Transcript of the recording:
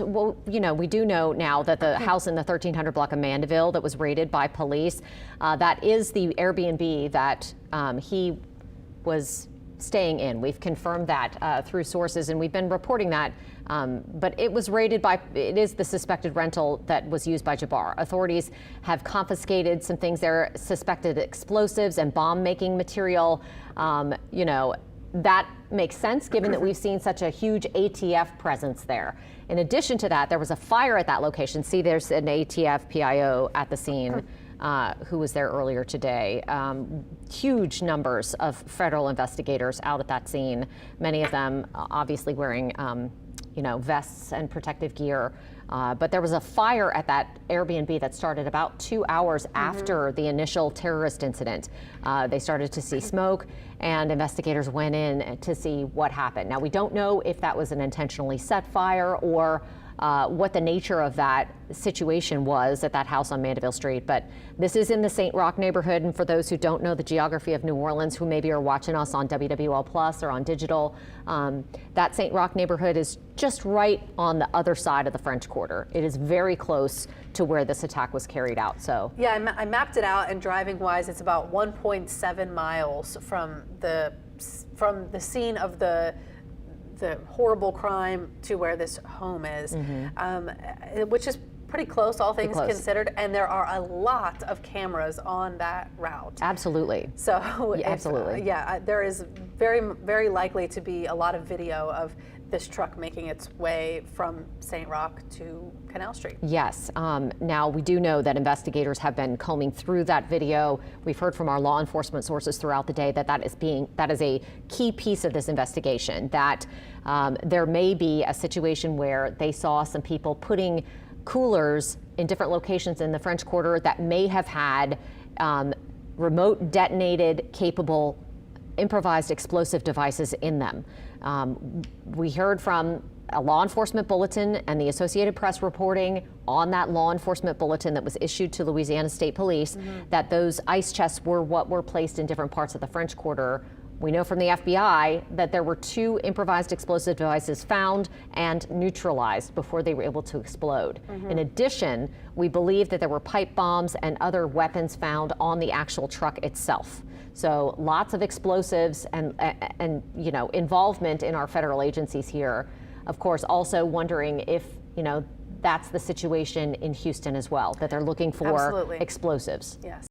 Well, we do know now that the house in the 1300 block of Mandeville that was raided by police, that is the Airbnb that he was staying in. We've confirmed that through sources, and we've been reporting that. But it was raided it is the suspected rental that was used by Jabbar. Authorities have confiscated some things there, suspected explosives and bomb-making material. That makes sense given that we've seen such a huge ATF presence there. In addition to that, there was a fire at that location. See, there's an ATF PIO at the scene who was there earlier today. Huge numbers of federal investigators out at that scene, many of them obviously wearing vests and protective gear. But there was a fire at that Airbnb that started about 2 hours after the initial terrorist incident. They started to see smoke, and investigators went in to see what happened. Now, we don't know if that was an intentionally set fire or what the nature of that situation was at that house on Mandeville Street. But this is in the St. Roch neighborhood, and for those who don't know the geography of New Orleans, who maybe are watching us on WWL Plus or on digital, that St. Roch neighborhood is just right on the other side of the French Quarter. It is very close to where this attack was carried out. So yeah, I mapped it out, and driving wise, it's about 1.7 miles from the scene of the horrible crime to where this home is, which is pretty close, all things considered, and there are a lot of cameras on that route. Absolutely. So yeah, absolutely. There is very, very likely to be a lot of video of this truck making its way from St. Roch to Canal Street. Yes. Now, we do know that investigators have been combing through that video. We've heard from our law enforcement sources throughout the day that that is a key piece of this investigation, that there may be a situation where they saw some people putting coolers in different locations in the French Quarter that may have had remote detonated capable improvised explosive devices in them. We heard from a law enforcement bulletin and the Associated Press reporting on that law enforcement bulletin that was issued to Louisiana State Police that those ice chests were what were placed in different parts of the French Quarter. We know from the FBI that there were 2 improvised explosive devices found and neutralized before they were able to explode. In addition, we believe that there were pipe bombs and other weapons found on the actual truck itself. So lots of explosives and involvement in our federal agencies here. Of course, also wondering if, that's the situation in Houston as well, that they're looking for explosives. Yes.